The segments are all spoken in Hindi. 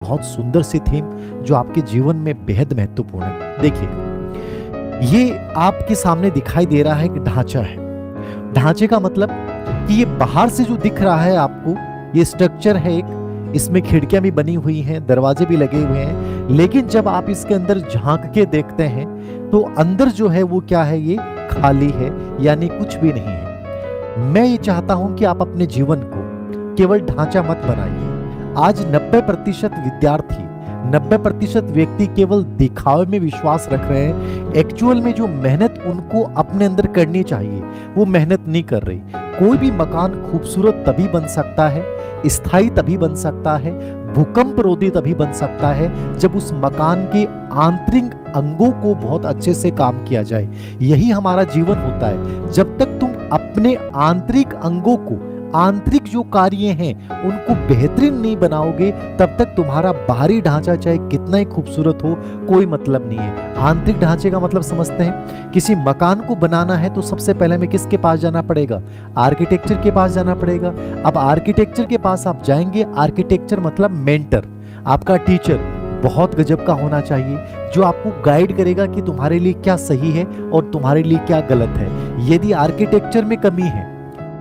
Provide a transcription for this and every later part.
बहुत सुंदर सी थीम जो आपके जीवन में बेहद महत्वपूर्ण है। देखिए, ये आपके सामने दिखाई दे रहा है कि ढांचा है। ढांचे का मतलब कि ये बाहर से जो दिख रहा है आपको, ये स्ट्रक्चर है एक, इसमें खिड़कियां भी बनी हुई हैं, दरवाजे भी लगे हुए हैं, लेकिन जब आप इसके अंदर झांक के देखते हैं तो अंदर जो है वो क्या है, ये खाली है, यानी कुछ भी नहीं है। मैं ये चाहता हूं कि आप अपने जीवन को केवल ढांचा मत बनाइए। आज 90% विद्यार्थी, 90% व्यक्ति केवल दिखावे में विश्वास रख रहे हैं। एक्चुअल में जो मेहनत उनको अपने अंदर करनी चाहिए वो मेहनत नहीं कर रही। कोई भी मकान खूबसूरत तभी बन सकता है, स्थायी तभी बन सकता है, भूकंप रोधी तभी बन सकता है जब उस मकान के आंतरिक अंगों को बहुत अच्छे से काम किया जाए। यही हमारा जीवन होता है। जब तक तुम अपने आंतरिक अंगों को, आंतरिक जो कार्य हैं उनको बेहतरीन नहीं बनाओगे, तब तक तुम्हारा बाहरी ढांचा चाहे कितना ही खूबसूरत हो, कोई मतलब नहीं है। आंतरिक ढांचे का मतलब समझते हैं? किसी मकान को बनाना है तो सबसे पहले हमें किसके पास जाना पड़ेगा? आर्किटेक्चर के पास जाना पड़ेगा। अब आर्किटेक्चर के पास आप जाएंगे, आर्किटेक्चर मतलब मेंटर, आपका टीचर बहुत गजब का होना चाहिए, जो आपको गाइड करेगा कि तुम्हारे लिए क्या सही है और तुम्हारे लिए क्या गलत है। यदि आर्किटेक्चर में कमी है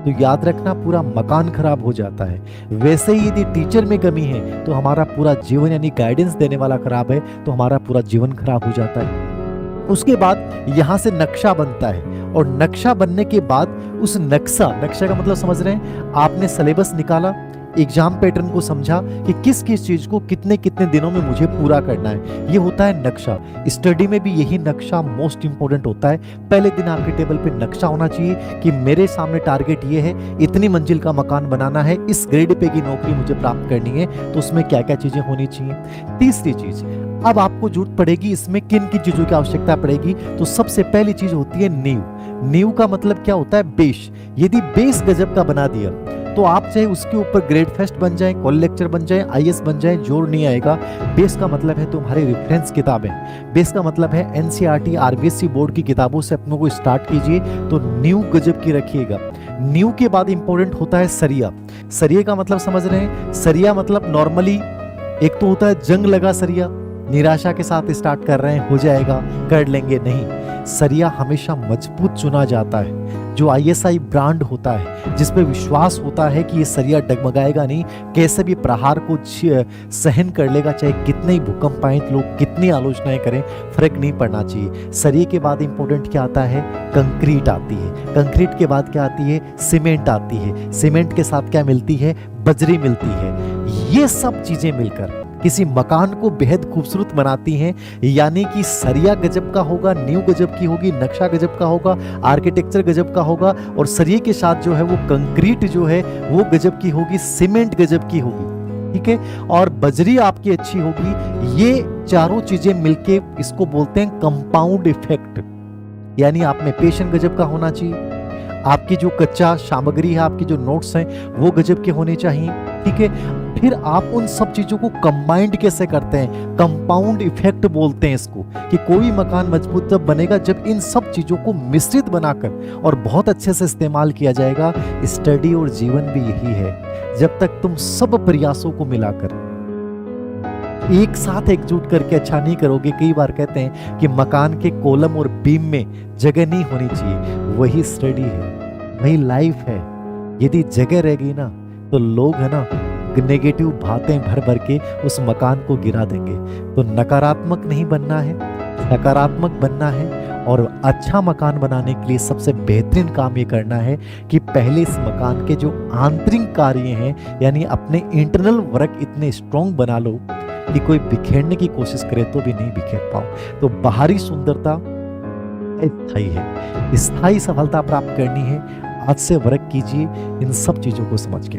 तो याद रखना पूरा मकान खराब हो जाता है। वैसे ही यदि टीचर में कमी है तो हमारा पूरा जीवन, यानी गाइडेंस देने वाला खराब है तो हमारा पूरा जीवन खराब हो जाता है। उसके बाद यहां से नक्शा बनता है, और नक्शा बनने के बाद उस नक्शा का मतलब समझ रहे हैं? आपने सिलेबस निकाला, एग्जाम पैटर्न को समझा कि किस किस चीज को कितने कितने दिनों में मुझे पूरा करना है, ये होता है नक्शा। स्टडी में भी यही नक्शा मोस्ट इंपोर्टेंट होता है। पहले दिन आपके टेबल पे नक्शा होना चाहिए कि मेरे सामने टारगेट ये है, इतनी मंजिल का मकान बनाना है, इस ग्रेड पे की नौकरी मुझे प्राप्त करनी है, तो उसमें क्या क्या चीजें होनी चाहिए। तीसरी चीज, अब आपको जरूरत पड़ेगी इसमें किन किन चीजों की आवश्यकता पड़ेगी, तो सबसे पहली चीज होती है नींव। नींव का मतलब क्या होता है? बेस। यदि बेस गजब का बना दिया तो आप चाहे उसके ऊपर ग्रेड फेस्ट बन जाए, कॉल लेक्चर बन जाए, आईएएस बन जाए, जोर नहीं आएगा। बेस का मतलब है तुम्हारी रेफरेंस किताबें, बेस का मतलब है एनसीईआरटी, आरबीएससी बोर्ड की किताबों से अपनों को स्टार्ट कीजिए, तो नींव गजब की रखिएगा। नींव के बाद इंपॉर्टेंट होता है सरिया। सरिया का मतलब समझ रहे हैं? सरिया मतलब नॉर्मली एक तो होता है जंग लगा सरिया, निराशा के साथ स्टार्ट कर रहे हैं, हो जाएगा, कर लेंगे, नहीं। सरिया हमेशा मजबूत चुना जाता है, जो आईएसआई ब्रांड होता है, जिस पे विश्वास होता है कि ये सरिया डगमगाएगा नहीं, कैसे भी प्रहार को सहन कर लेगा, चाहे कितने ही भूकंप आए, लोग कितनी आलोचनाएं करें, फर्क नहीं पड़ना चाहिए। सरिये के बाद इंपॉर्टेंट क्या आता है? कंक्रीट आती है। कंक्रीट के बाद क्या आती है? सीमेंट आती है। सीमेंट के साथ क्या मिलती है? बजरी मिलती है। ये सब चीजें मिलकर किसी मकान को बेहद खूबसूरत बनाती हैं। यानी कि सरिया गजब का होगा, नींव गजब की होगी, नक्शा गजब का होगा, आर्किटेक्चर गजब का होगा, और सरिये के साथ जो है वो कंक्रीट जो है वो गजब की होगी, सीमेंट गजब की होगी, ठीक है, और बजरी आपकी अच्छी होगी। ये चारों चीजें मिलके इसको बोलते हैं कंपाउंड इफेक्ट। यानी आप में पेशन गजब का होना चाहिए, आपकी जो कच्चा सामग्री है, आपकी जो नोट्स हैं वो गजब के होने चाहिए, ठीक है। फिर आप उन सब चीजों को कंबाइंड कैसे करते हैं? कंपाउंड इफेक्ट बोलते हैं इसको, कि कोई मकान मजबूत तब बनेगा जब इन सब चीजों को मिश्रित बनाकर और बहुत अच्छे से इस्तेमाल किया जाएगा। स्टडी और जीवन भी यही है, जब तक तुम सब प्रयासों को मिलाकर एक साथ एकजुट करके अच्छा नहीं करोगे। कई बार कहते हैं कि मकान के कॉलम और बीम में जगह नहीं होनी चाहिए, वही स्टडी है, वही लाइफ है। यदि जगह रह गई ना तो लोग है ना नेगेटिव बातें भर भर के उस मकान को गिरा देंगे। तो नकारात्मक नहीं बनना है, सकारात्मक बनना है। और अच्छा मकान बनाने के लिए सबसे बेहतरीन काम ये करना है कि पहले इस मकान के जो आंतरिक कार्य हैं, यानी अपने इंटरनल वर्क इतने स्ट्रॉन्ग बना लो कि कोई बिखेरने की कोशिश करे तो भी नहीं बिखेर पाओ। तो बाहरी सुंदरता स्थायी है, स्थायी सफलता प्राप्त करनी है। आज से वर्क कीजिए इन सब चीजों को समझ के।